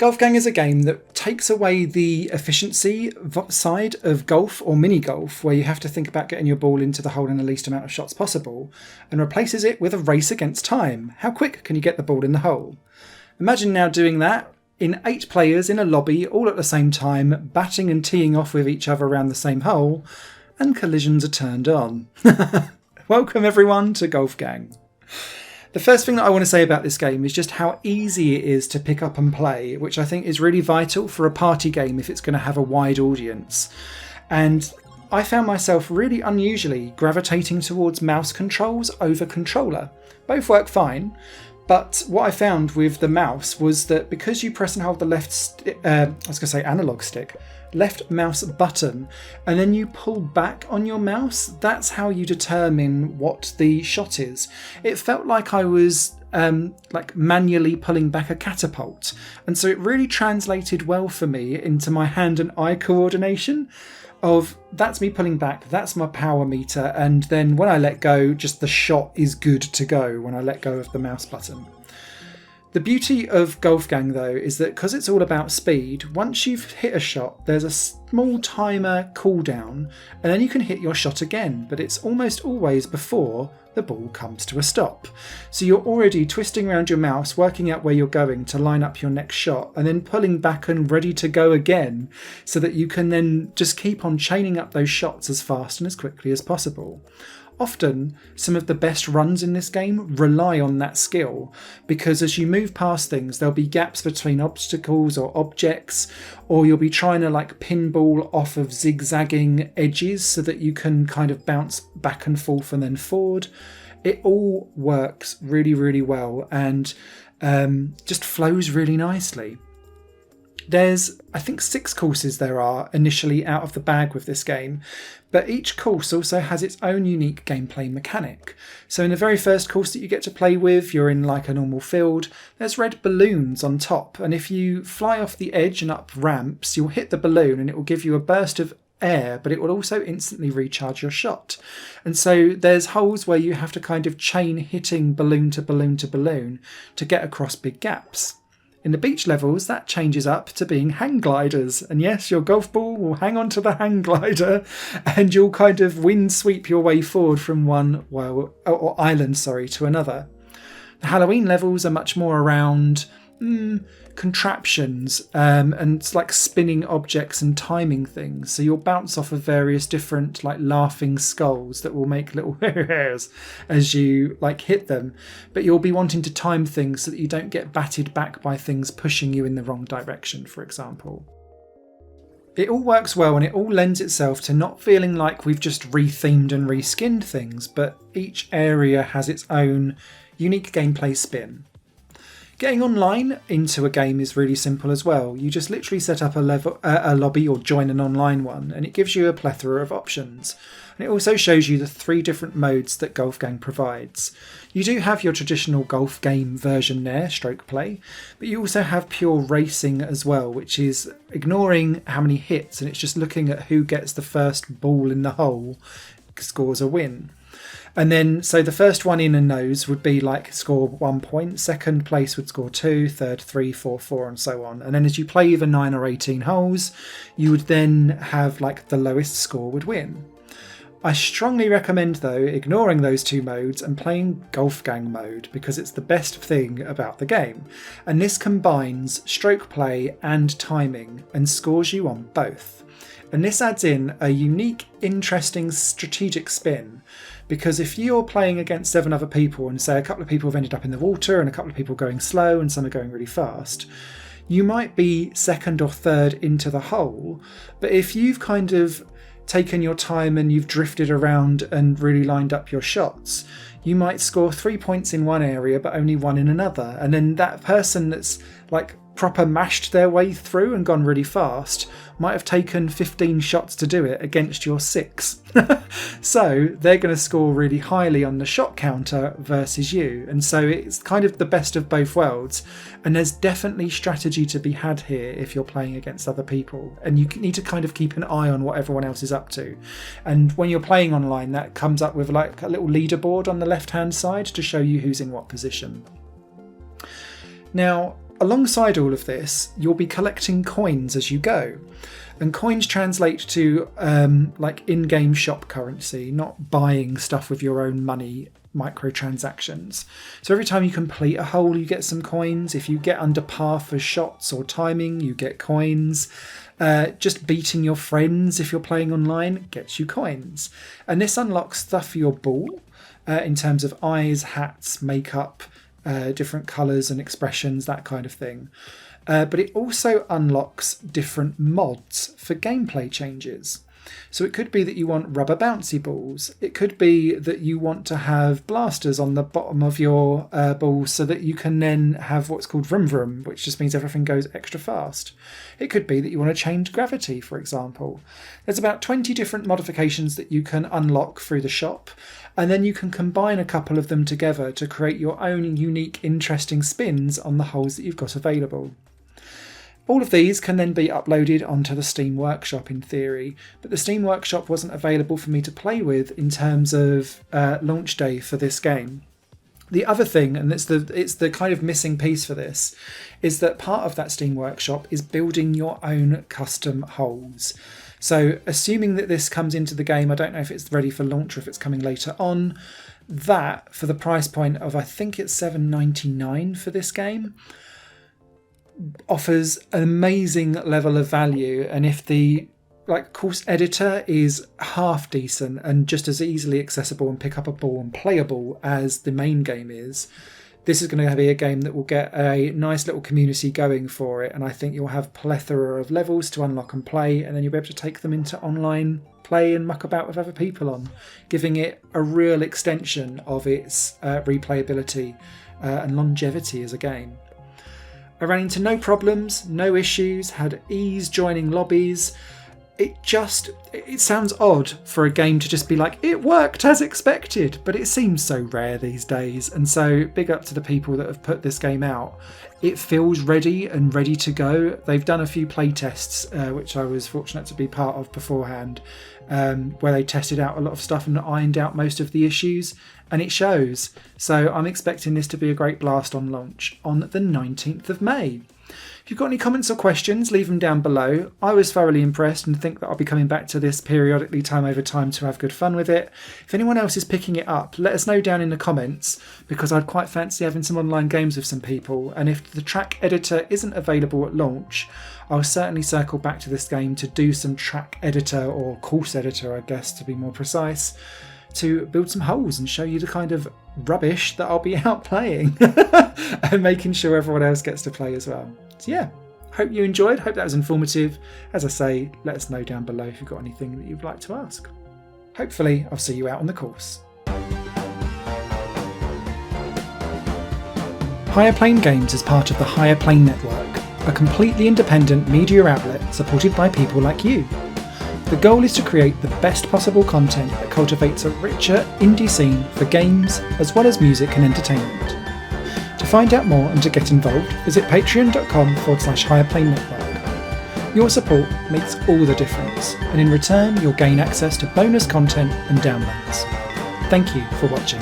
Golf Gang is a game that takes away the efficiency side of golf or mini golf, where you have to think about getting your ball into the hole in the least amount of shots possible, and replaces it with a race against time. How quick can you get the ball in the hole? Imagine now doing that in 8 players in a lobby, all at the same time, batting and teeing off with each other around the same hole, and collisions are turned on. Welcome everyone to Golf Gang. The first thing that I want to say about this game is just how easy it is to pick up and play, which I think is really vital for a party game if it's going to have a wide audience. And I found myself really unusually gravitating towards mouse controls over controller. Both work fine, but what I found with the mouse was that because you press and hold the analog stick, left mouse button, and then you pull back on your mouse, that's how you determine what the shot is. It felt like I was manually pulling back a catapult, and so it really translated well for me into my hand and eye coordination of that's me pulling back, that's my power meter, and then when I let go, just the shot is good to go when I let go of the mouse button. The beauty of Golf Gang though is that because it's all about speed, once you've hit a shot, there's a small timer cooldown, and then you can hit your shot again, but it's almost always before the ball comes to a stop. So you're already twisting around your mouse, working out where you're going to line up your next shot, and then pulling back and ready to go again, so that you can then just keep on chaining up those shots as fast and as quickly as possible. Often, some of the best runs in this game rely on that skill, because as you move past things, there'll be gaps between obstacles or objects, or you'll be trying to pinball off of zigzagging edges so that you can kind of bounce back and forth and then forward. It all works really, really well and just flows really nicely. There's, I think, 6 courses there are initially out of the bag with this game, but each course also has its own unique gameplay mechanic. So in the very first course that you get to play with, you're in a normal field, there's red balloons on top, and if you fly off the edge and up ramps, you'll hit the balloon and it will give you a burst of air, but it will also instantly recharge your shot. And so there's holes where you have to kind of chain hitting balloon to balloon to balloon to get across big gaps. In the beach levels, that changes up to being hang gliders. And yes, your golf ball will hang onto the hang glider and you'll kind of wind sweep your way forward from one island to another. The Halloween levels are much more around contraptions and spinning objects and timing things. So you'll bounce off of various different laughing skulls that will make little hairs as you hit them, but you'll be wanting to time things so that you don't get batted back by things pushing you in the wrong direction, for example. It all works well and it all lends itself to not feeling like we've just rethemed and reskinned things, but each area has its own unique gameplay spin. Getting online into a game is really simple as well. You just literally set up a lobby or join an online one, and it gives you a plethora of options. And it also shows you the 3 different modes that Golf Gang provides. You do have your traditional golf game version there, stroke play, but you also have pure racing as well, which is ignoring how many hits, and it's just looking at who gets the first ball in the hole scores a win. And then, so the first one in and those would be score 1 point, second place would score 2, third 3, 4, 4, and so on. And then as you play either 9 or 18 holes, you would then have the lowest score would win. I strongly recommend though ignoring those 2 modes and playing Golf Gang mode, because it's the best thing about the game. And this combines stroke play and timing and scores you on both. And this adds in a unique, interesting strategic spin, because if you're playing against 7 other people and say a couple of people have ended up in the water and a couple of people going slow and some are going really fast, you might be second or third into the hole. But if you've kind of taken your time and you've drifted around and really lined up your shots, you might score 3 points in one area but only 1 in another. And then that person that's proper mashed their way through and gone really fast might have taken 15 shots to do it against your 6. So they're going to score really highly on the shot counter versus you. And so it's kind of the best of both worlds. And there's definitely strategy to be had here if you're playing against other people. And you need to kind of keep an eye on what everyone else is up to. And when you're playing online, that comes up with a little leaderboard on the left-hand side to show you who's in what position. Now, alongside all of this, you'll be collecting coins as you go. And coins translate to like in-game shop currency, not buying stuff with your own money, microtransactions. So every time you complete a hole, you get some coins. If you get under par for shots or timing, you get coins. Just beating your friends if you're playing online gets you coins. And this unlocks stuff for your ball in terms of eyes, hats, makeup, different colours and expressions, that kind of thing. But it also unlocks different mods for gameplay changes. So it could be that you want rubber bouncy balls. It could be that you want to have blasters on the bottom of your balls so that you can then have what's called vroom vroom, which just means everything goes extra fast. It could be that you want to change gravity, for example. There's about 20 different modifications that you can unlock through the shop, and then you can combine a couple of them together to create your own unique, interesting spins on the holes that you've got available. All of these can then be uploaded onto the Steam Workshop in theory, but the Steam Workshop wasn't available for me to play with in terms of launch day for this game. The other thing, and it's the kind of missing piece for this, is that part of that Steam Workshop is building your own custom holes. So assuming that this comes into the game, I don't know if it's ready for launch or if it's coming later on, that for the price point of I think it's $7.99 for this game, offers an amazing level of value. And if the course editor is half decent and just as easily accessible and pick up a ball and playable as the main game is, this is going to be a game that will get a nice little community going for it. And I think you'll have plethora of levels to unlock and play, and then you'll be able to take them into online play and muck about with other people on, giving it a real extension of its replayability and longevity as a game. I ran into no problems, no issues, had ease joining lobbies. It sounds odd for a game to just be like, it worked as expected, but it seems so rare these days. And so big up to the people that have put this game out. It feels ready and ready to go. They've done a few play tests, which I was fortunate to be part of beforehand, where they tested out a lot of stuff and ironed out most of the issues, and it shows. So I'm expecting this to be a great blast on launch on the 19th of May. If you've got any comments or questions, leave them down below. I was thoroughly impressed and think that I'll be coming back to this periodically time over time to have good fun with it. If anyone else is picking it up, let us know down in the comments, because I'd quite fancy having some online games with some people. And if the track editor isn't available at launch, I'll certainly circle back to this game to do some track editor, or course editor I guess to be more precise, to build some holes and show you the kind of rubbish that I'll be out playing and making sure everyone else gets to play as well. So yeah, hope you enjoyed, hope that was informative. As I say, let us know down below if you've got anything that you'd like to ask. Hopefully I'll see you out on the course. Higher Plane Games is part of the Higher Plane Network, a completely independent media outlet supported by people like you. The goal is to create the best possible content that cultivates a richer indie scene for games as well as music and entertainment. To find out more and to get involved, visit patreon.com/higherplane-network. Your support makes all the difference, and in return you'll gain access to bonus content and downloads. Thank you for watching.